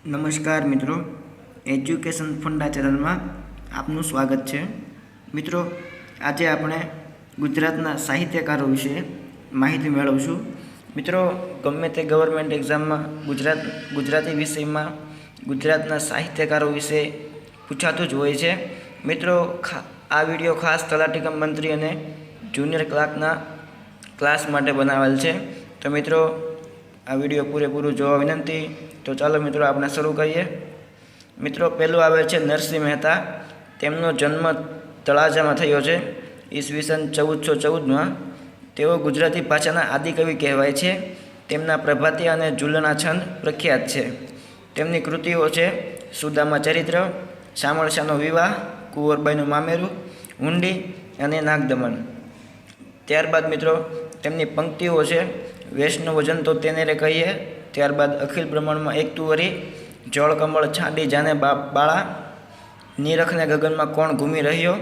નમસ્કાર મિત્રો, એજ્યુકેશન ફંડા ચેનલમાં આપનું સ્વાગત છે. મિત્રો, આજે આપણે ગુજરાતના સાહિત્યકારો વિશે માહિતી મેળવશું. મિત્રો, ગમે તે ગવર્મેન્ટ એક્ઝામમાં ગુજરાતી વિષયમાં ગુજરાતના સાહિત્યકારો વિશે પૂછાતું જ હોય છે. મિત્રો, આ વિડીયો ખાસ તલાટી કમ મંત્રી અને જુનિયર ક્લાર્કના ક્લાસ માટે બનાવેલ છે. તો મિત્રો, આ વિડીયો પૂરેપૂરું જોવા વિનંતી. તો ચાલો મિત્રો, આપણે શરૂ કરીએ. મિત્રો, પહેલું આવે છે નરસિંહ મહેતા. તેમનો જન્મ તળાજામાં થયો છે ઈસવીસન 1414માં. તેઓ ગુજરાતી ભાષાના આદિકવિ કહેવાય છે. તેમના પ્રભાતિયા અને ઝૂલણા છંદ પ્રખ્યાત છે. તેમની કૃતિઓ છે સુદામા ચરિત્ર, શામળશાનો વિવાહ, કુંવરબાઈનું મામેરું, હુંડી અને નાગદમન. ત્યારબાદ મિત્રો, તેમની પંક્તિઓ છે વૈષ્ણવ જન તો તેને રે કહીએ, ત્યારબાદ અખિલ બ્રહ્માંડમાં એક તુવરી, જળ કમળ છાંડી જાને બાળા, નીરખને ગગનમાં કોણ ઘૂમી રહ્યો,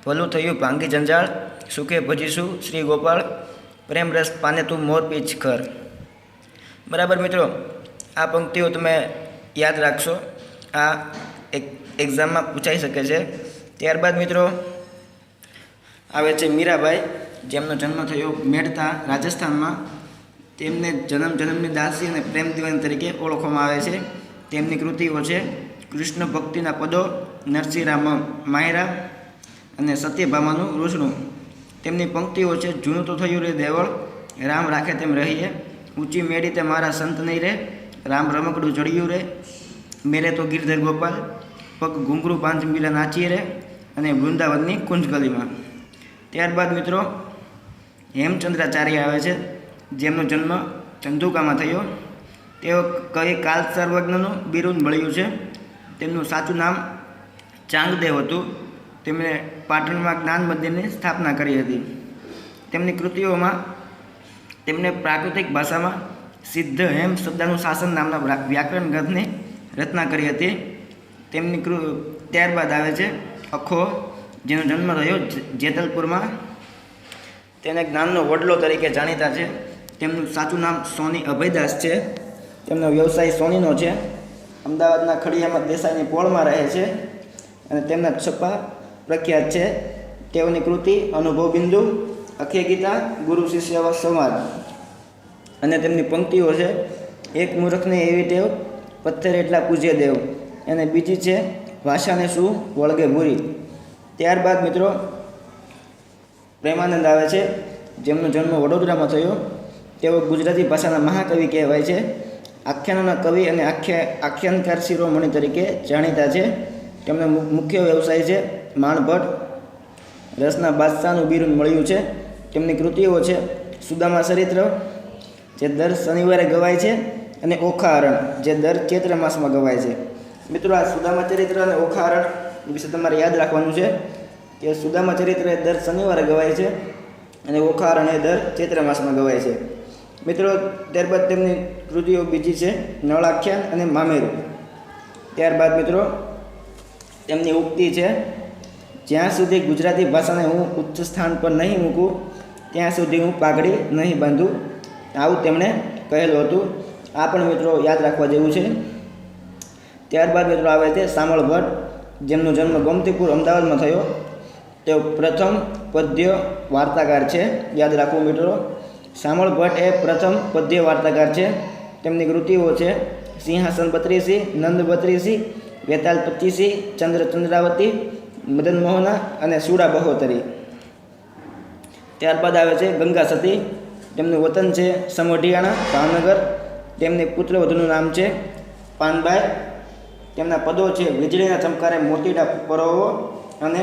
ભલું થયું ભાંગી જંજાળ, સુખે ભજીશું શ્રી ગોપાળ, પ્રેમ રસ પાને તું મોર પીછ કર. બરાબર મિત્રો, આ પંક્તિઓ તમે યાદ રાખશો, આ એક્ઝામમાં પૂછાઈ શકે છે. ત્યારબાદ મિત્રો આવે છે મીરાબાઈ, જેમનો જન્મ થયો મેડતા રાજસ્થાનમાં. તેમને જન્મની દાસી અને પ્રેમ દીવાની તરીકે ઓળખવામાં આવે છે. તેમની કૃતિઓ છે કૃષ્ણ ભક્તિના પદો, નરસિંહરામ માયરા અને સત્યભામાનું રોષણું. તેમની પંક્તિઓ છે જૂનું તો થયું રે દેવળ, રામ રાખે તેમ રહીએ, ઊંચી મેળી તે મારા સંત નહીં રે, રામ રમકડું જડ્યું રે, મેરે તો ગિરધર ગોપાલ, પગ ઘૂંઘરું પાંચ મિલા નાચીએ રે, અને વૃંદાવનની કુંજકલીમાં. ત્યારબાદ મિત્રો હેમચંદ્રાચાર્ય આવે છે, જેમનો જન્મ ચંદુકામાં થયો. તેઓ કવિ કાલ સર્વજ્ઞનું બિરુદ મળ્યું છે. તેમનું સાચું નામ ચાંગદેવ હતું. તેમણે પાટણમાં જ્ઞાન મંદિરની સ્થાપના કરી હતી. તેમની કૃતિઓમાં તેમણે પ્રાકૃતિક ભાષામાં સિદ્ધ હેમ શબ્દનું શાસન નામના વ્યાકરણ ગ્રંથની રચના કરી હતી. તેમની ત્યારબાદ આવે છે અખો, જેનો જન્મ થયો જેતલપુરમાં. તેને જ્ઞાનનો વડલો તરીકે જાણીતા છે. તેમનું સાચું નામ સોની અભયદાસ છે. તેમનો વ્યવસાય સોનીનો છે. અમદાવાદના ખડિયામાં દેસાઈની પોળમાં રહે છે અને તેમના છપ્પા પ્રખ્યાત છે. તેઓની કૃતિ અનુભવ બિંદુ, અખે ગીતા, ગુરુ શિષ્ય સંવાદ. અને તેમની પંક્તિઓ છે એક મૂર્ખને એવી ટેવ, પથ્થર એટલા પૂજ્ય દેવ. અને બીજી છે ભાષાને શું વળગે ભૂરી. ત્યારબાદ મિત્રો પ્રેમાનંદ આવે છે, જેમનો જન્મ વડોદરામાં થયો. તેઓ ગુજરાતી ભાષાના મહાકવિ કહેવાય છે. આખ્યાનોના કવિ અને આખ્યાનકાર શિરોમણી તરીકે જાણીતા છે. તેમનો મુખ્ય વ્યવસાય છે માણભટ્ટ. રસના બાદશાહનું બિરુદ મળ્યું છે. તેમની કૃતિઓ છે સુદામા ચરિત્ર, જે દર શનિવારે ગવાય છે, અને ઓખાહરણ, જે દર ચૈત્ર માસમાં ગવાય છે. મિત્રો, આ સુદામા ચરિત્ર અને ઓખાહરણ વિશે તમારે યાદ રાખવાનું છે કે સુદામા ચરિત્ર એ દર શનિવારે ગવાય છે અને ઓખાહરણ એ દર ચૈત્ર માસમાં ગવાય છે. મિત્રો, ત્યારબાદ તેમની કૃતિઓ બીજી છે નળાખ્યાન અને મામેરું. ત્યારબાદ મિત્રો તેમની ઉક્તિ છે જ્યાં સુધી ગુજરાતી ભાષાને હું ઉચ્ચ સ્થાન પર નહીં મૂકું, ત્યાં સુધી હું પાઘડી નહીં બાંધું. આવું તેમણે કહેલું હતું. આ પણ મિત્રો યાદ રાખવા જેવું છે. ત્યારબાદ મિત્રો આવે છે શામળ ભટ્ટ, જેમનો જન્મ ગોમતીપુર અમદાવાદમાં થયો. તેઓ પ્રથમ પદ્ય વાર્તાકાર છે. યાદ રાખવું મિત્રો, શામળ ભટ્ટ એ પ્રથમ પદ્ય વાર્તાકાર છે. તેમની કૃતિઓ છે સિંહાસન 32, નંદ 32, વેતાલ 25, ચંદ્ર ચંદ્રાવતી, મદન મોહના અને સુડા બહોતરી. ત્યારબાદ આવે છે ગંગા સતી. તેમનું વતન છે સમઢિયાણા ભાવનગર. તેમની પુત્રવધુનું નામ છે પાનબાઈ. તેમના પદો છે વીજળીના ચમકારે મોતીડા પરોવો, અને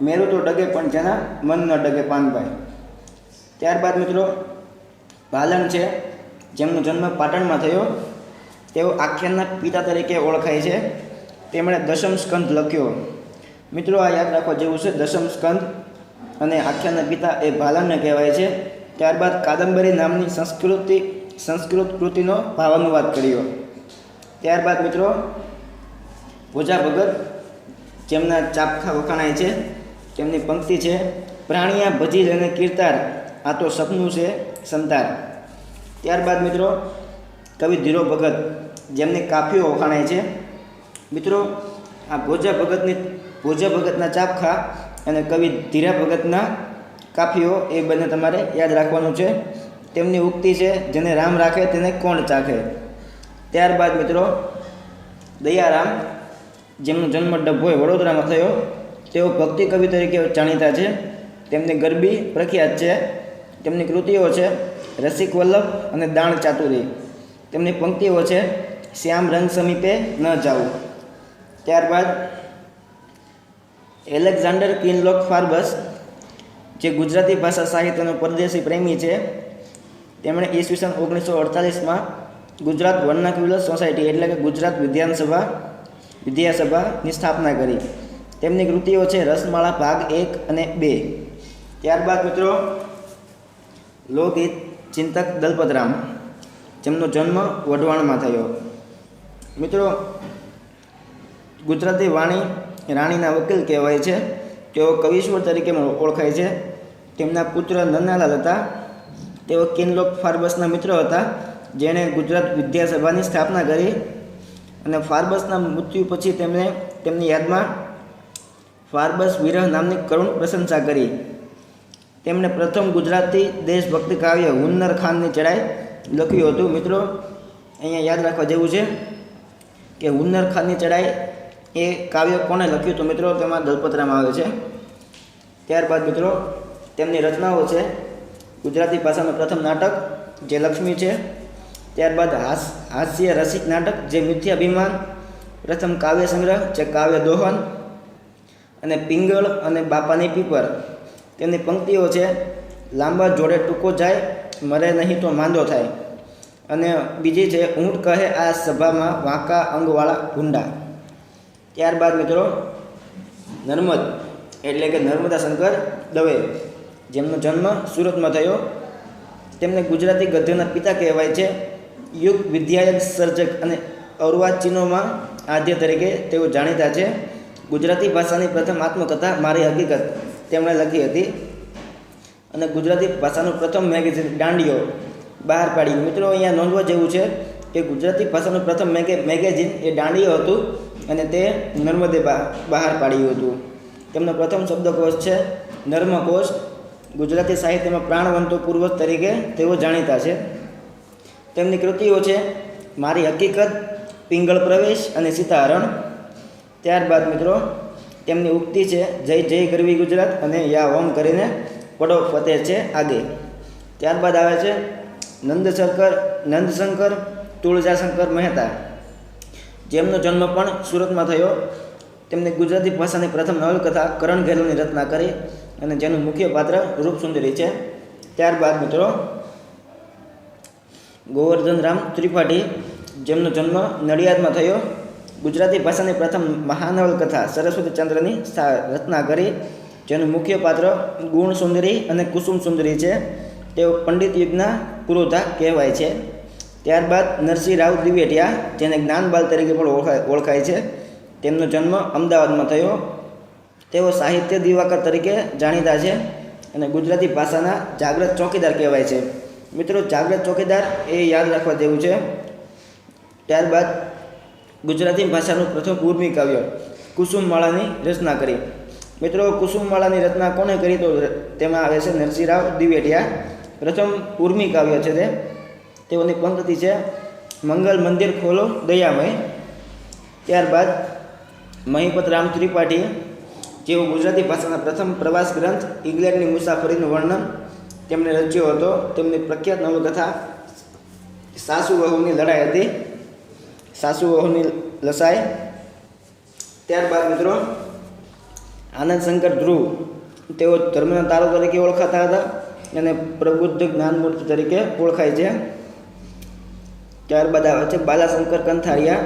મેરું તો ડગે પણ જેના મન ન ડગે પાનભાઈ. ત્યારબાદ મિત્રો ભાલણ છે, જેમનો જન્મ પાટણમાં થયો. તેઓ આખ્યાનના પિતા તરીકે ઓળખાય છે. તેમણે દશમ સ્કંદ લખ્યો. મિત્રો, આ યાદ રાખવા જેવું છે. દશમ સ્કંદ અને આખ્યાનના પિતા એ ભાલણને કહેવાય છે. ત્યારબાદ કાદંબરી નામની સંસ્કૃત કૃતિનો ભાવાનુવાદ કર્યો. ત્યારબાદ મિત્રો ભોજા ભગત, જેમના ચાપખા વખાણાય છે. તેમની પંક્તિ છે પ્રાણિયા ભજી અને કીર્તાર, આ તો સપનું છે સંતાર. ત્યારબાદ મિત્રો કવિ ધીરો ભગત, જેમની કાફીઓ વખાણાય છે. મિત્રો, આ ભોજા ભગતના ચાપખા અને કવિ ધીરા ભગતના કાફીઓ એ બંને તમારે યાદ રાખવાનું છે. તેમની ઉક્તિ છે, જેને રામ રાખે તેને કોણ ચાખે. ત્યારબાદ મિત્રો દયારામ, જેમનો જન્મ ડભોઈ વડોદરામાં થયો, તેઓ ભક્તિ કવિ તરીકે જાણીતા છે. તેમની ગરબી પ્રખ્યાત છે. તેમની કૃતિઓ છે રસિક વલ્લભ અને દાણ ચાતુરી. તેમની પંક્તિઓ છે શ્યામ રંગ સમીપે ન જાવું. ત્યારબાદ એલેક્ઝાન્ડર કિનલોક ફાર્બસ, જે ગુજરાતી ભાષા સાહિત્યનો પરદેશી પ્રેમી છે, તેમણે ઈસવીસન 1948માં ગુજરાત વર્નાક્યુલર સોસાયટી એટલે કે ગુજરાત વિદ્યાસભાની સ્થાપના કરી. તેમની કૃતિઓ છે રસમાળા ભાગ 1 અને 2. ત્યારબાદ મિત્રો લોકહિત ચિંતક દલપતરામ, જેમનો જન્મ વઢવાણમાં થયો. મિત્રો, ગુજરાતી વાણી રાણીના વકીલ કહેવાય છે. તેઓ કવિશ્વર તરીકે ઓળખાય છે. તેમના પુત્ર નન્નાલાલ હતા. તેઓ કિનલોક ફાર્બસના મિત્ર હતા, જેણે ગુજરાત વિદ્યાસભાની સ્થાપના કરી અને ફાર્બસના મૃત્યુ પછી તેમની યાદમાં ફાર્બસ વિરહ નામની કરુણ પ્રશંસા કરી. તેમણે પ્રથમ ગુજરાતી દેશભક્તિ કાવ્ય હુન્નર ખાનની ચડાઈ લખ્યું હતું. મિત્રો, અહીંયા યાદ રાખવા જેવું છે કે હુન્નર ખાનની ચડાઈ એ કાવ્ય કોણે લખ્યું? તો મિત્રો તેમાં દલપતરામ આવે છે. ત્યારબાદ મિત્રો તેમની રચનાઓ છે ગુજરાતી ભાષાનું પ્રથમ નાટક જે લક્ષ્મી છે. ત્યારબાદ હાસ્ય રસિક નાટક જે મિથ્યાભિમાન, પ્રથમ કાવ્ય સંગ્રહ જે કાવ્ય દોહન, અને પિંગળ અને બાપાની પીપર. તેમની પંક્તિઓ છે લાંબા જોડે ટૂંકો જાય, મરે નહીં તો માંદો થાય. અને બીજી છે ઊંટ કહે આ સભામાં વાંકા અંગવાળા ભૂંડા. ત્યારબાદ મિત્રો નર્મદ એટલે કે નર્મદા શંકર દવે, જેમનો જન્મ સુરતમાં થયો. તેમને ગુજરાતી ગદ્યના પિતા કહેવાય છે. યુગ વિદ્યાયક સર્જક અને અર્વાચીનોમાં આદ્ય તરીકે તેઓ જાણીતા છે. ગુજરાતી ભાષાની પ્રથમ આત્મકથા મારી હકીકત તેમણે લખી હતી અને ગુજરાતી ભાષાનું પ્રથમ મેગેઝિન દાંડિયો બહાર પાડ્યું. મિત્રો, અહીંયા નોંધવા જેવું છે કે ગુજરાતી ભાષાનું પ્રથમ મેગેઝિન એ દાંડિયો હતું અને તે નર્મદે બહાર પાડ્યું હતું. તેમનો પ્રથમ શબ્દકોશ છે નર્મકોશ. ગુજરાતી સાહિત્યમાં પ્રાણવંતો પૂર્વજ તરીકે તેઓ જાણીતા છે. તેમની કૃતિઓ છે મારી હકીકત, પિંગળ પ્રવેશ અને સીતાહરણ. ત્યારબાદ મિત્રો તેમની ઉક્તિ છે જય જય ગરવી ગુજરાત અને યા હોમ કરીને પડો ફતેહ છે આગે. ત્યારબાદ આવે છે નંદશંકર તુળજાશંકર મહેતા, જેમનો જન્મ પણ સુરતમાં થયો. તેમને ગુજરાતી ભાષાની પ્રથમ નવલકથા કરણ ઘેલુની રચના કરી અને જેનું મુખ્ય પાત્ર રૂપસુંદરી છે. ત્યારબાદ મિત્રો ગોવર્ધન રામ ત્રિપાઠી, જેમનો જન્મ નડિયાદમાં થયો. ગુજરાતી ભાષાની પ્રથમ મહાનવલકથા સરસ્વતી ચંદ્રની રચના કરી, જેનું મુખ્ય પાત્ર ગુણ સુંદરી અને કુસુમ સુંદરી છે. તેઓ પંડિત યુગના પુરોધા કહેવાય છે. ત્યારબાદ નરસિંહ રાવ દિવેટિયા, જેને જ્ઞાનબાલ તરીકે પણ ઓળખાય છે. તેમનો જન્મ અમદાવાદમાં થયો. તેઓ સાહિત્ય દિવાકર તરીકે જાણીતા છે અને ગુજરાતી ભાષાના જાગ્રત ચોકીદાર કહેવાય છે. મિત્રો, જાગ્રત ચોકીદાર એ યાદ રાખવા જેવું છે. ત્યારબાદ ગુજરાતી ભાષાનું પ્રથમ ઉર્મી કાવ્ય કુસુમમાળાની રચના કરી. મિત્રો, કુસુમમાળાની રચના કોને કરી? તો તેમાં આવે છે નરસિંહ રાવ દિવેટિયા. પ્રથમ ઉર્મી કાવ્ય છે તેઓની પંક્તિ છે મંગલ મંદિર ખોલો દયામય. ત્યારબાદ મહિપત રામ ત્રિપાઠી, જેઓ ગુજરાતી ભાષાના પ્રથમ પ્રવાસ ગ્રંથ ઇંગ્લેન્ડની મુસાફરીનું વર્ણન તેમણે રચ્યો હતો. તેમની પ્રખ્યાત નવલકથા સાસુ વહુની લડાઈ હતી, સાસુ વહુની લસાઈ. ત્યારબાદ મિત્રો આનંદ શંકર ધ્રુવ, તેઓ ધર્મના તારો તરીકે ઓળખાતા હતા અને પ્રબુદ્ધ જ્ઞાનમૂર્તિ તરીકે ઓળખાય છે. ત્યારબાદ આવે છે બાલાશંકર કંથારિયા,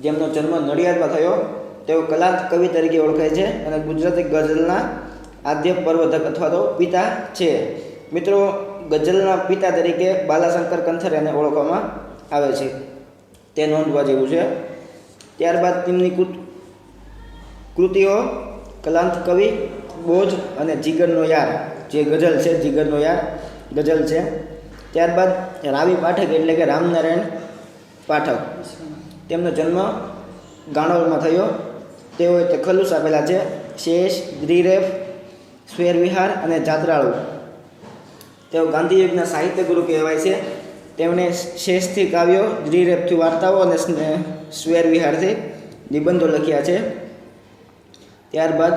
જેમનો જન્મ નડિયાદમાં થયો. તેઓ કલાંત કવિ તરીકે ઓળખાય છે અને ગુજરાતી ગઝલના આદ્ય પ્રવર્તક અથવા તો પિતા છે. મિત્રો, ગઝલના પિતા તરીકે બાલાશંકર કંથારિયાને ઓળખવામાં આવે છે, તે નોંધવા જેવું છે. ત્યારબાદ તેમની કૃતિઓ કલાંત કવિ, બોધ અને જીગરનો યાર, જે ગઝલ છે, જીગરનો યાર ગઝલ છે. ત્યારબાદ રાવી પાઠક એટલે કે રામનારાયણ પાઠક. તેમનો જન્મ ગાણોલમાં થયો. તેઓએ તે ખલુસ આપેલા છે: શેષ, દ્રિરેફ, સ્વેરવિહાર અને જાત્રાળુ. તેઓ ગાંધીયુગના સાહિત્ય ગુરુ કહેવાય છે. તેમણે શેષથી કાવ્યો, દ્રિરેફથી વાર્તાઓ અને સ્વેરવિહારથી નિબંધો લખ્યા છે. ત્યારબાદ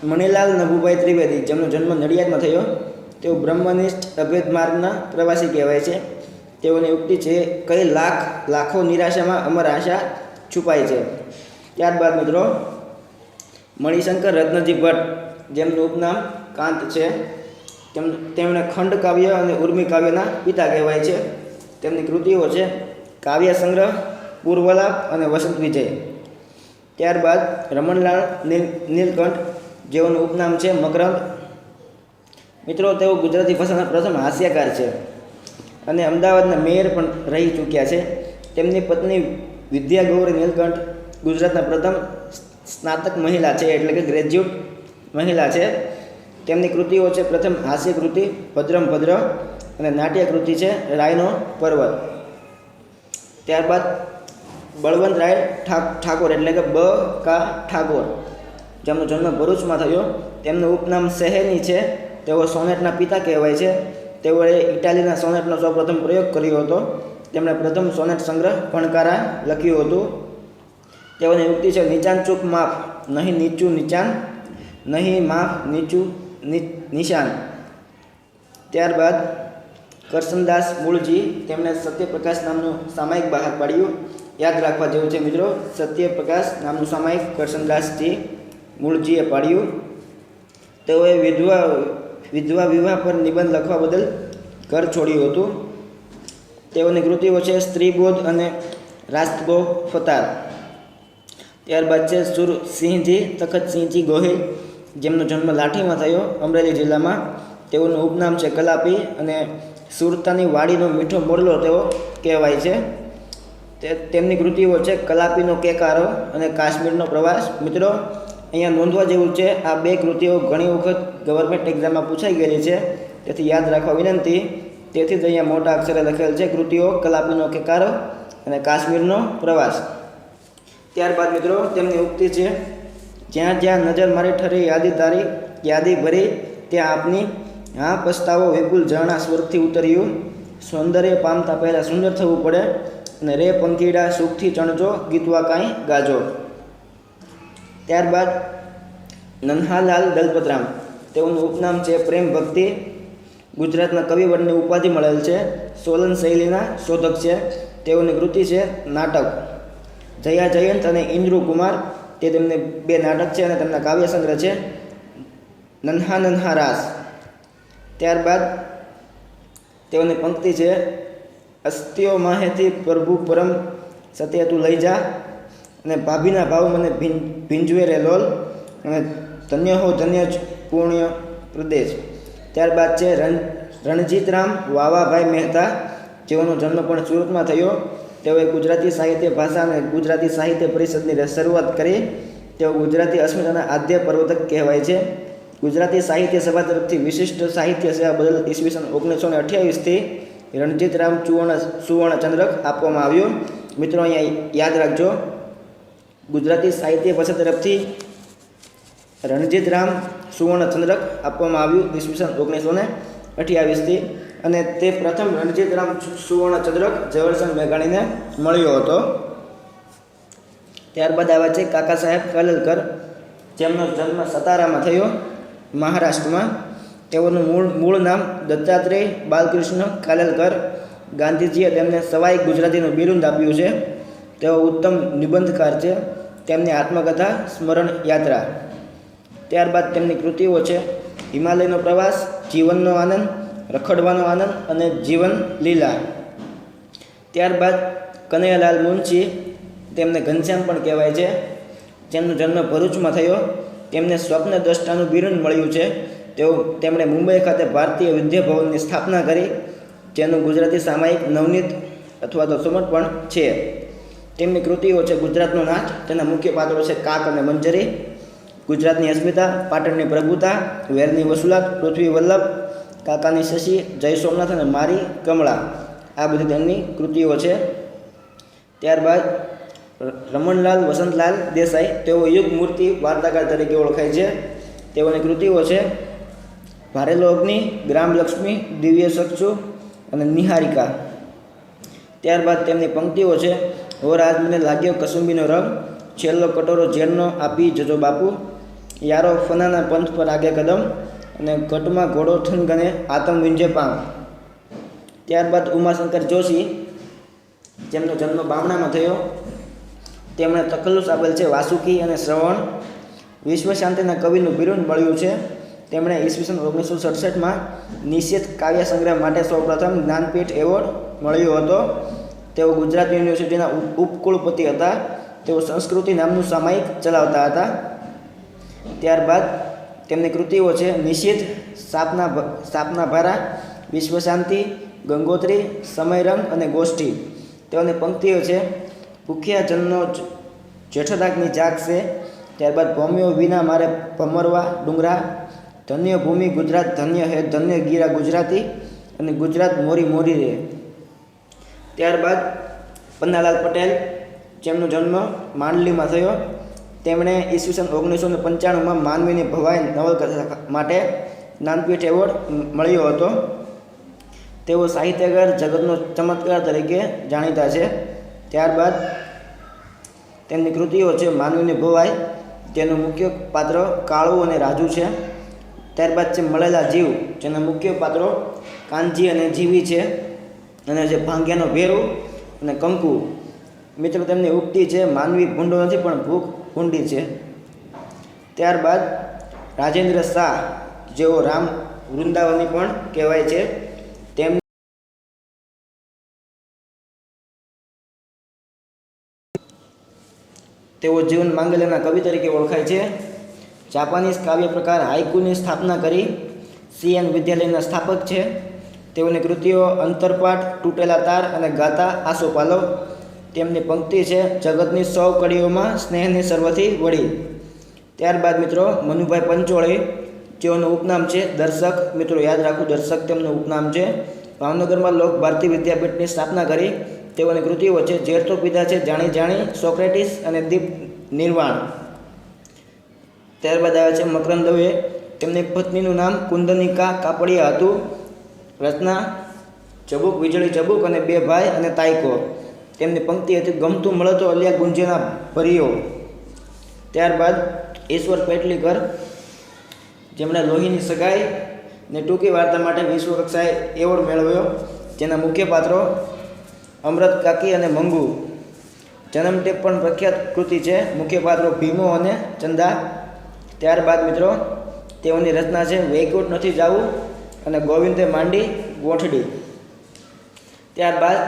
મણિલાલ નભુભાઈ ત્રિવેદી, જેમનો જન્મ નડિયાદમાં થયો. તેઓ બ્રહ્મનિષ્ઠ અભેદ માર્ગના પ્રવાસી કહેવાય છે. તેઓની ઉક્તિ છે: કઈ લાખો નિરાશામાં અમર આશા છુપાય છે. ત્યારબાદ મિત્રો મણિશંકર રત્નજી ભટ્ટ, જેમનું ઉપનામ કાંત છે. તેમણે ખંડ કાવ્ય અને ઉર્મી કાવ્યના પિતા કહેવાય છે. તેમની કૃતિઓ છે કાવ્ય સંગ્રહ, પૂર્વલાપ અને વસંત વિજય. ત્યારબાદ રમણલાલ નીલકંઠ, જેઓનું ઉપનામ છે મકરંદ. મિત્રો તેઓ ગુજરાતી ભાષાના પ્રથમ હાસ્યકાર છે અને અમદાવાદના મેયર પણ રહી ચૂક્યા છે. તેમની પત્ની વિદ્યા ગૌરી નીલકંઠ ગુજરાતના પ્રથમ સ્નાતક મહિલા છે, એટલે કે ગ્રેજ્યુએટ મહિલા છે. તેમની કૃતિઓ છે પ્રથમ હાસ્ય કૃતિ ભદ્રમ ભદ્ર અને નાટ્ય કૃતિ છે રાયનો પર્વત. ત્યારબાદ બળવંતરાય ઠાકોર, એટલે કે બ.ક. ઠાકોર, જેમનો જન્મ ભરૂચમાં થયો. તેમનું ઉપનામ સહેની છે. તેઓ સોનેટના પિતા કહેવાય છે. તેઓએ ઇટાલીના સોનેટનો સૌપ્રથમ પ્રયોગ કર્યો હતો. તેમણે પ્રથમ સોનેટ સંગ્રહ ભણકારા લખ્યું હતું. તેઓની ઉક્તિ છે: નીચાન ચૂક માફ, નહીં નીચું નીચાન, નહીં માફ નીચું નિશાન. ત્યારબાદ કરશનદાસ મૂળજી, તેમણે સત્યપ્રકાશ નામનું સામાયિક બહાર પાડ્યું. યાદ રાખવા જેવું છે મિત્રો, સત્યપ્રકાશ નામનું સામાયિક કરશનદાસજી મૂળજીએ પાડ્યું. તેઓએ વિધવા વિવાહ પર નિબંધ લખવા બદલ ઘર છોડ્યું હતું. તેઓની કૃતિઓ છે સ્ત્રીબોધ અને રાસ્તગો ફતાર. ત્યારબાદ છે સુરસિંહજી તખતસિંહજી ગોહિલ, જેમનો જન્મ લાઠીમાં થયો, અમરેલી જિલ્લામાં. તેઓનું ઉપનામ છે કલાપી અને સુરતાની વાડીનો મીઠો મોરલો તેઓ કહેવાય છે. તેમની કૃતિઓ છે કલાપીનો કેકારો અને કાશ્મીરનો પ્રવાસ. મિત્રો અહીંયા નોંધવા જેવું છે, આ બે કૃતિઓ ઘણી વખત ગવર્મેન્ટ એક્ઝામમાં પૂછાઈ ગયેલી છે, તેથી યાદ રાખવા વિનંતી. તેથી જ અહીંયા મોટા અક્ષરે લખેલ છે કૃતિઓ કલાપીનો કેકારો અને કાશ્મીરનો પ્રવાસ. ત્યારબાદ મિત્રો તેમની ઉક્તિ છે: જ્યાં જ્યાં નજર મારી ઠરી યાદી ભરી, ત્યાં આપની હા પસ્તાવો વિપુલ ઝરણા સ્વર્ગથી ઉતર્યું. સૌંદર્ય પામતા પહેલાં સુંદર થવું પડે, અને રે પંખીડા સુખથી ચણજો, ગીતવા કાંઈ ગાજો. ત્યારબાદ નન્હાલાલ દલપતરામ, તેઓનું ઉપનામ છે પ્રેમ ભક્તિ. ગુજરાતના કવિવરની ઉપાધિ મળેલ છે. સોલન શૈલીના શોધક છે. તેઓની કૃતિ છે નાટક. જયા જયંત અને ઇન્દ્રુ કુમાર, તે તેમને બે નાટક છે અને તેમના કાવ્ય સંગ્રહ છે નન્હા નન્હા રાસ. ત્યારબાદ તેઓની પંક્તિ છે: અસ્તિઓ માહેથી પ્રભુ પરમ સત્ય તું લઈ જા, અને ભાભીના ભાવ મને ભીંજવે રે લોલ, અને ધન્ય હો ધન્ય પુણ્ય પ્રદેશ. ત્યારબાદ છે રણજીતરામ વાવાભાઈ મહેતા, જેઓનો જન્મ પણ સુરતમાં થયો. તેઓએ ગુજરાતી સાહિત્ય ભાષા અને ગુજરાતી સાહિત્ય પરિષદની શરૂઆત કરી. તેઓ ગુજરાતી અસ્મિતાના આદ્ય પ્રવર્તક કહેવાય છે. ગુજરાતી સાહિત્ય સભા તરફથી વિશિષ્ટ સાહિત્ય સેવા બદલ ઈસવીસન 1928થી રણજીતરામ સુવર્ણચંદ્રક આપવામાં આવ્યો. મિત્રો અહીંયા યાદ રાખજો, ગુજરાતી સાહિત્ય ભાષા તરફથી રણજીતરામ સુવર્ણચંદ્રક આપવામાં આવ્યું ઈસવીસન 1928થી, અને તે પ્રથમ રણજીતરામ સુવર્ણચંદ્રક ઝવેરચંદ મેઘાણીને મળ્યો હતો. ત્યારબાદ આવે છે કાકા સાહેબ કાલેલકર, જેમનો જન્મ સતારામાં થયો, મહારાષ્ટ્રમાં. તેઓનું મૂળ નામ દત્તાત્રેય બાલકૃષ્ણ કાલેલકર. ગાંધીજીએ તેમને સવાઈ ગુજરાતીનું બિરુદ આપ્યું છે. તેઓ ઉત્તમ નિબંધકાર છે. તેમની આત્મકથા સ્મરણ યાત્રા. ત્યારબાદ તેમની કૃતિઓ છે હિમાલયનો પ્રવાસ, જીવનનો આનંદ, રખડવાનો આનંદ અને જીવન લીલા. ત્યારબાદ કનૈયાલાલ મુનશી, તેમને ઘનશ્યામ પણ કહેવાય છે, જેમનો જન્મ ભરૂચમાં થયો. તેમને સ્વપ્ન દ્રષ્ટાનું બિરુદ મળ્યું છે. તેમણે મુંબઈ ખાતે ભારતીય વિદ્યા ભવનની સ્થાપના કરી, જેનું ગુજરાતી સામાયિક નવનીત અથવા તો સમર્પણ છે. તેમની કૃતિઓ છે ગુજરાતનો નાચ, તેના મુખ્ય પાત્રો છે કાક અને મંજરી, ગુજરાતની અસ્મિતા, પાટણની પ્રભુતા, વેરની વસુલાત, પૃથ્વી વલ્લભ, કાકાની શશી, જય સોમનાથ અને મારી કમળા. આ બધી તેમની કૃતિઓ છે. ત્યારબાદ રમણલાલ વસંતલાલ દેસાઈ, તેઓ યુગ મૂર્તિ વાર્તાકાર તરીકે ઓળખાય છે. તેઓની કૃતિઓ છે ભારેલો અગ્નિ, ગ્રામલક્ષ્મી, દિવ્ય ચક્ષુ અને નિહારિકા. ત્યારબાદ તેમની પંક્તિઓ છે ઓર આજ મને લાગ્યો કસુંબીનો રંગ, છેલ્લો કટોરો ઝેરનો આપી જજો બાપુ, યારો ફનાના પંથ પર આગે કદમ, અને ઘટમાં ઘોડો ઠનગને આતમ વિંજે પાંગ. ત્યારબાદ ઉમાશંકર જોશી, જેમનો જન્મ બામણામાં થયો, તેમણે તખલ્લુસ આપેલ છે વાસુકી અને શ્રવણ. વિશ્વ શાંતિના કવિનું બિરુદ મળ્યું છે. તેમણે ઈસવીસન 1967માં નિશ્ચિત કાવ્ય સંગ્રહ માટે સૌપ્રથમ જ્ઞાનપીઠ એવોર્ડ મળ્યો હતો. તેઓ ગુજરાત યુનિવર્સિટીના ઉપકુલપતિ હતા. તેઓ સંસ્કૃતિ નામનું સામાયિક ચલાવતા હતા. ત્યારબાદ તેમની કૃતિઓ છે નિશ્ચિત, સાપના ભારા, વિશ્વ શાંતિ, ગંગોત્રી, સમયરંગ અને ગોષ્ઠી. તેઓની પંક્તિઓ છે ભૂખ્યા જનનો જેઠરાગની જાગ છે. ત્યારબાદ ભૂમિઓ વિના મારે ભમરવા ડુંગરા, ધન્ય ભૂમિ ગુજરાત ધન્ય હે, ધન્ય ગીરા ગુજરાતી, અને ગુજરાત મોરી મોરી રે. ત્યારબાદ પન્નાલાલ પટેલ, જેમનો જન્મ માંડલીમાં થયો, તેમણે ઈસવીસન 1995માં માનવીની ભવાઈ નવલકથા માટે જ્ઞાનપીઠ એવોર્ડ મળ્યો હતો. તેઓ સાહિત્યકાર જગતનો ચમત્કાર તરીકે જાણીતા છે. ત્યારબાદ તેમની કૃતિઓ છે માનવીની ભવાઈ, જેનું મુખ્ય પાત્ર કાળુ અને રાજુ છે. ત્યારબાદ છે મળેલા જીવ, જેના મુખ્ય પાત્રો કાનજી અને જીવી છે, અને જે ભાંગ્યાનો ભેરુ અને કંકુ. મિત્રો તેમની ઉક્તિ છે માનવી ભૂંડો નથી પણ ભૂખ ભૂંડી છે. ત્યારબાદ રાજેન્દ્ર શાહ, જેઓ રામ વૃંદાવની પણ કહેવાય છે, તેઓ જીવન માંગલ્યના કવિ તરીકે ઓળખાય છે. જાપાનીઝ કાવ્ય પ્રકાર હાઇકુની સ્થાપના કરી CN વિદ્યાલયના સ્થાપક છે. તેઓની કૃતિઓ અંતરપાઠ, તૂટેલા તાર અને ગાતા આસોપાલવ. તેમની પંક્તિ છે જગતની સૌ કડીઓમાં સ્નેહની સર્વથી વળી. ત્યારબાદ મિત્રો મનુભાઈ પંચોળી, જેઓનું ઉપનામ છે દર્શક. મિત્રો યાદ રાખવું, દર્શક તેમનું ઉપનામ છે. ભાવનગરમાં લોક ભારતી વિદ્યાપીઠની સ્થાપના કરી. તેઓની કૃતિઓ છે ઝેર તો પીધા છે જાણી જાણી, સોક્રેટિસ અને દીપ નિર્વાણ. ત્યારબાદ આવે છે મકરંદ દવે. તેમની પત્નીનું નામ કુંદનિકા કાપડિયા હતું. રચના ચબુક વીજળી ચબુક અને બે ભાઈ અને તાયકો. તેમની પંક્તિ હતી ગમતું મળે તો અલિયા ગુંજેના ભર્યો. ત્યારબાદ ઈશ્વર પેટલીકર, જેમણે લોહીની સગાઈ ને ટૂંકી વાર્તા માટે વિશ્વ કક્ષાએ એવોર્ડ મેળવ્યો, જેના મુખ્ય પાત્રો અમૃત કાકી અને મંગુ. જન્મટેપ પણ પ્રખ્યાત કૃતિ છે, મુખ્ય પાત્રો ભીમો અને ચંદા. ત્યારબાદ મિત્રો તેઓની રચના છે વૈકુંઠ નથી જાવું અને ગોવિંદે માંડી ગોઠડી. ત્યારબાદ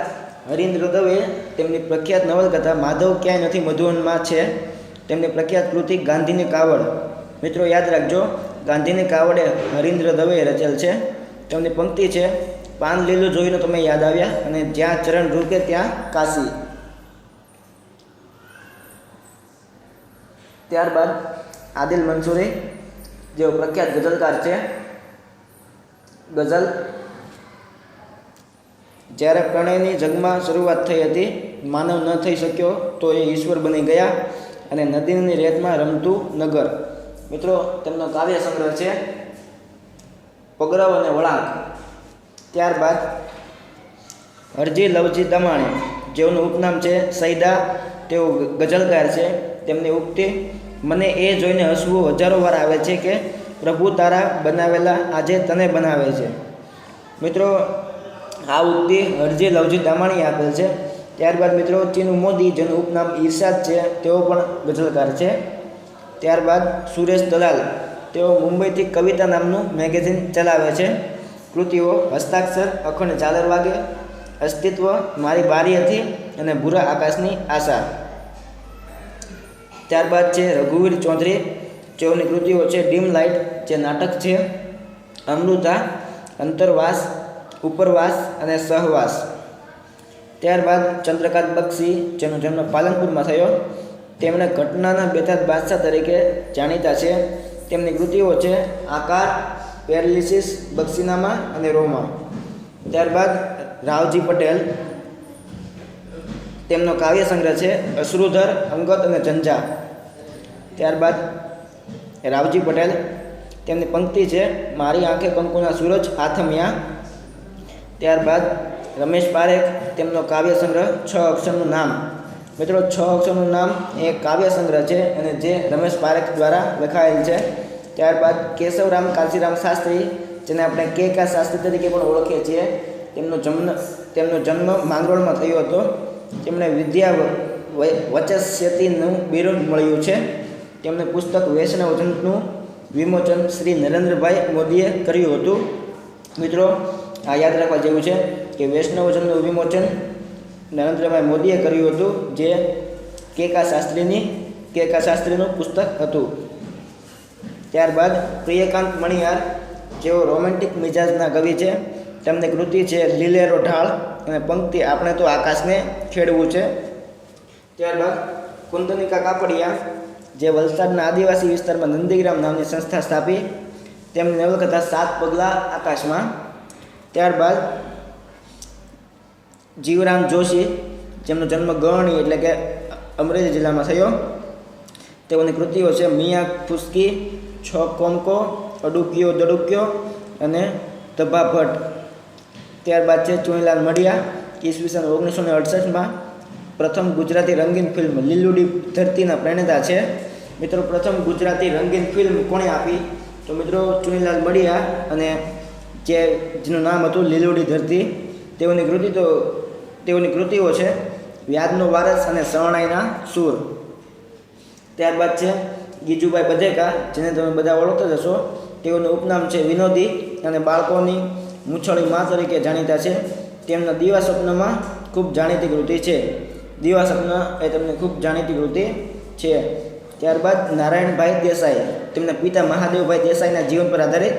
હરીન્દ્ર દવે, તેમની પ્રખ્યાત નવલકથા માધવ ક્યાંય નથી મધુવનમાં છે. તેમની પ્રખ્યાત કૃતિ ગાંધીની કાવડ. મિત્રો યાદ રાખજો, ગાંધીની કાવડે હરીન્દ્ર દવેએ રચેલ છે. તેમની પંક્તિ છે પાન લીલું જોઈને તમે યાદ આવ્યા, અને જ્યાં ચરણ રૂકે ત્યાં કાશી. ત્યારબાદ આદિલ મંસૂરી, જેઓ પ્રખ્યાત ગઝલકાર છે. ગઝલ જ્યારે પ્રણયની જગમાં શરૂઆત થઈ હતી, માનવ ન થઈ શક્યો તો એ ઈશ્વર બની ગયા, અને નદીની રેતમાં રમતું નગર. મિત્રો તેમનો કાવ્ય સંગ્રહ છે પગરવ અને વળાંક. ત્યારબાદ હરજી લવજી દમાણી, જેઓનું ઉપનામ છે સૈદા. તેઓ ગઝલકાર છે. તેમની ઉક્તિ મને એ જોઈને હસવું હજારો વાર આવે છે કે પ્રભુ તારા બનાવેલા આજે તને બનાવે છે. મિત્રો આ ઉક્તિ હરજી લવજી દામાણીએ આપેલ છે. ત્યારબાદ મિત્રો ચીનુ મોદી, જેનું ઉપનામ ઈર્ષાદ છે, તેઓ પણ ગઝલકાર છે. ત્યારબાદ સુરેશ દલાલ, તેઓ મુંબઈથી કવિતા નામનું મેગેઝિન ચલાવે છે. કૃતિઓ હસ્તાક્ષર, અખંડ ઝાલર વાગે, અસ્તિત્વ, મારી બારી હતી અને ભૂરા આકાશની આશા. ત્યારબાદ છે રઘુવીર ચૌધરી, જેઓની કૃતિઓ છે ડીમ લાઇટ, જે નાટક છે, અમૃતા, અંતરવાસ, ઉપરવાસ અને સહવાસ. ત્યારબાદ ચંદ્રકાંત બક્ષી, જેનો જન્મ પાલનપુરમાં થયો. તેમણે ઘટનાના બેતાજ બાદશાહ તરીકે જાણીતા છે. તેમની કૃતિઓ છે આકાર, પેરાલિસિસ, બક્ષીનામા અને રોમા. ત્યારબાદ રાવજી પટેલ, તેમનો કાવ્ય સંગ્રહ છે અશ્રુધર, અંગત અને ઝંઝા. ત્યારબાદ રાવજી પટેલ, તેમની પંક્તિ છે મારી આંખે કંકુના સૂરજ આથમ્યા. ત્યારબાદ રમેશ પારેખ, તેમનો કાવ્ય સંગ્રહ 6 અક્ષરનું નામ. મિત્રો 6 અક્ષરનું નામ એ કાવ્ય સંગ્રહ છે અને જે રમેશ પારેખ દ્વારા લખાયેલ છે. ત્યારબાદ કેશવરામ કાશીરામ શાસ્ત્રી, જેને આપણે કે શાસ્ત્રી તરીકે પણ ઓળખીએ છીએ, તેમનો જન્મ માંગરોળમાં થયો હતો. તેમણે વિદ્યા વચસ્યતિનું બિરુદ મળ્યું છે. તેમને પુસ્તક વૈષ્ણવજનનું વિમોચન શ્રી નરેન્દ્રભાઈ મોદીએ કર્યું હતું. મિત્રો આ યાદ રાખવા જેવું છે કે વૈષ્ણવજનનું વિમોચન નરેન્દ્રભાઈ મોદીએ કર્યું હતું, જે કે શાસ્ત્રીનું પુસ્તક હતું. ત્યારબાદ પ્રિયકાંત મણિયાર, જેઓ રોમેન્ટિક મિજાજના કવિ છે. તેમની કૃતિ છે લીલેરો ઢાળ અને પંક્તિ આપણે તો આકાશને ખેડવું છે. ત્યારબાદ કુંદનિકા કાપડિયા, જે વલસાડના આદિવાસી વિસ્તારમાં નંદીગ્રામ નામની સંસ્થા સ્થાપી. તેમની નવલકથા 7 પગલાં આકાશમાં. ત્યારબાદ જીવરામ જોશી, જેમનો જન્મ ગળણી એટલે કે અમરેલી જિલ્લામાં થયો. તેઓની કૃતિઓ છે મિયા ફુસકી, 6 કોમકો, અડુક્યો દડુક્યો અને તભા ભટ્ટ. ત્યારબાદ છે ચુનીલાલ મડિયા, ઈસવીસન 1968માં પ્રથમ ગુજરાતી રંગીન ફિલ્મ લીલુડી ધરતીના પ્રણેતા છે. મિત્રો પ્રથમ ગુજરાતી રંગીન ફિલ્મ કોણે આપી? તો મિત્રો ચુનીલાલ મડિયા, અને જેનું નામ હતું લીલુડી ધરતી. તેઓની કૃતિઓ છે વ્યાદનો વારસ અને શરણાઈના સૂર. ત્યારબાદ છે ગીજુભાઈ બધેકા, જેને તમે બધા ઓળખતા જશો. તેઓનું ઉપનામ છે વિનોદી અને બાળકોની મૂછળી મા તરીકે જાણીતા છે. તેમના દીવા સ્વપ્નમાં ખૂબ જાણીતી કૃતિ છે. દીવા સ્વપ્ન એ તેમની ખૂબ જાણીતી કૃતિ છે. ત્યારબાદ નારાયણભાઈ દેસાઈ, તેમના પિતા મહાદેવભાઈ દેસાઈના જીવન પર આધારિત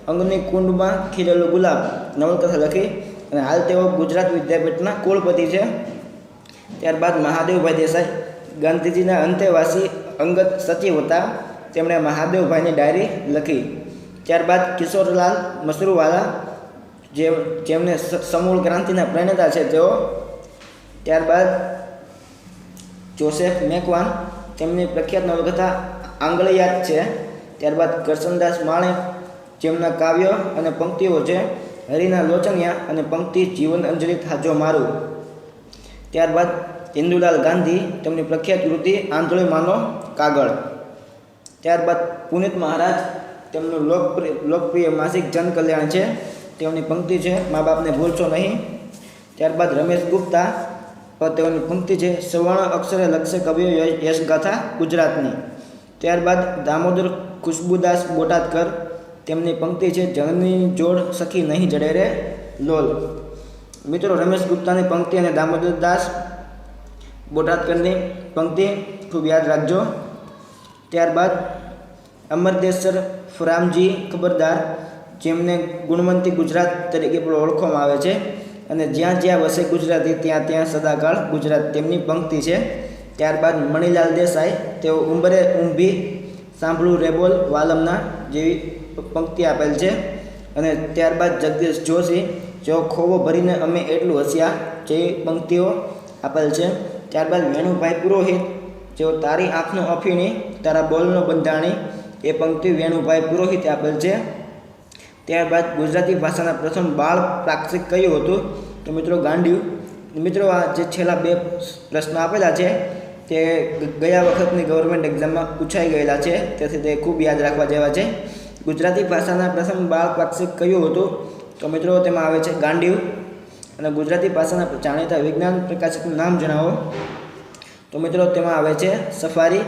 અંગની કુંડમાં ખીલેલું ગુલાબ નવલકથા લખી અને હાલ તેઓ ગુજરાત વિદ્યાપીઠના કુલપતિ છે. ત્યારબાદ મહાદેવભાઈ દેસાઈ ગાંધીજીના અંતેવાસી અંગત સચિવ હતા. તેમણે મહાદેવભાઈની ડાયરી લખી. ત્યારબાદ કિશોરલાલ મસરૂવાલા, જેમને સમૂળ ક્રાંતિના પ્રણેતા છે તેઓ. ત્યારબાદ જોસેફ મેકવાન, તેમની પ્રખ્યાત નવલકથા આંગળીયાત છે. ત્યારબાદ કરશનદાસ માણેક, જેમના કાવ્ય અને પંક્તિઓ છે હરિના લોચનિયા અને પંક્તિ જીવન અંજલિ થાજો મારું. ત્યારબાદ ઇન્દુલાલ ગાંધી, તેમની પ્રખ્યાત કૃતિ આંધળીમાંનો કાગળ. ત્યારબાદ પુનિત મહારાજ, તેમનું લોકપ્રિય માસિક જનકલ્યાણ છે. તેઓની પંક્તિ છે મા બાપને ભૂલશો નહીં. ત્યારબાદ રમેશ ગુપ્તા, તેઓની પંક્તિ છે સવર્ણ અક્ષરે લખશે કવિઓ યશગાથા ગુજરાતની. ત્યારબાદ દામોદર ખુશ્બુદાસ બોટાદકર, તેમની પંક્તિ છે જનની જોડ સખી નહીં જડે રે લોલ. મિત્રો રમેશ ગુપ્તાની પંક્તિ અને દામોદરદાસ બોટાદકરની પંક્તિ ખૂબ યાદ રાખજો. ત્યારબાદ અમરદેસર ફરામજી ખબરદાર, જેમને ગુણવંતી ગુજરાત તરીકે પણ ઓળખવામાં આવે છે અને જ્યાં જ્યાં વસે ગુજરાતી ત્યાં ત્યાં સદાકાળ ગુજરાત, તેમની પંક્તિ છે. ત્યારબાદ મણિલાલ દેસાઈ, તેઓ ઉંબરે ઊંભી સાંભળું રેબોલ વાલમના જેવી પંક્તિ આપેલ છે. અને ત્યારબાદ જગદીશ જોશી, જેઓ ખોવો ભરીને અમે એટલું હસ્યા જેવી પંક્તિઓ આપેલ છે. ત્યારબાદ વેણુભાઈ પુરોહિત, જેઓ તારી આંખનો અફીણી તારા બોલનો બંધાણી, એ પંક્તિ વેણુભાઈ પુરોહિતે આપેલ છે. ત્યારબાદ ગુજરાતી ભાષાના પ્રથમ બાળ પ્રાક્ષિક કયું હતું? તો મિત્રો ગાંડિયું. મિત્રો આ જે છેલ્લા 2 પ્રશ્નો આપેલા છે તે ગયા વખતની ગવર્મેન્ટ એક્ઝામમાં પૂછાઈ ગયેલા છે, તેથી તે ખૂબ યાદ રાખવા જેવા છે. ગુજરાતી ભાષાના પ્રથમ બાળ પ્રાક્ષિક કયું હતું? તો મિત્રો તેમાં આવે છે ગાંડિયું. અને ગુજરાતી ભાષાના જાણીતા વિજ્ઞાન પ્રકાશકનું નામ જણાવો? તો મિત્રો તેમાં આવે છે સફારી,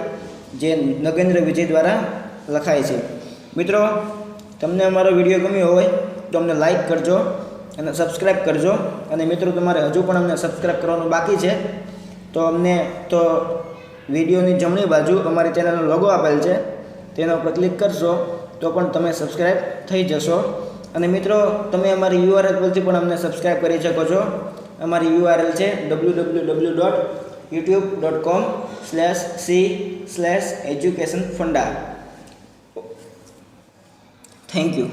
જે નગેન્દ્ર વિજય દ્વારા લખાય છે. મિત્રો તમને અમારો વિડીયો ગમ્યો હોય તો અમને લાઈક કરજો અને સબસ્ક્રાઈબ કરજો. અને મિત્રો તમારે હજુ પણ અમને સબસ્ક્રાઈબ કરવાનું બાકી છે તો વિડીયોની જમણી બાજુ અમારી ચેનલનો લોગો આપેલ છે, તેના ઉપર ક્લિક કરશો તો પણ તમે સબસ્ક્રાઈબ થઈ જશો. અને મિત્રો તમે અમારી URL પરથી પણ અમને સબસ્ક્રાઈબ કરી શકો છો. અમારી URL છે www.youtube.com/c/educationfunda. Thank you.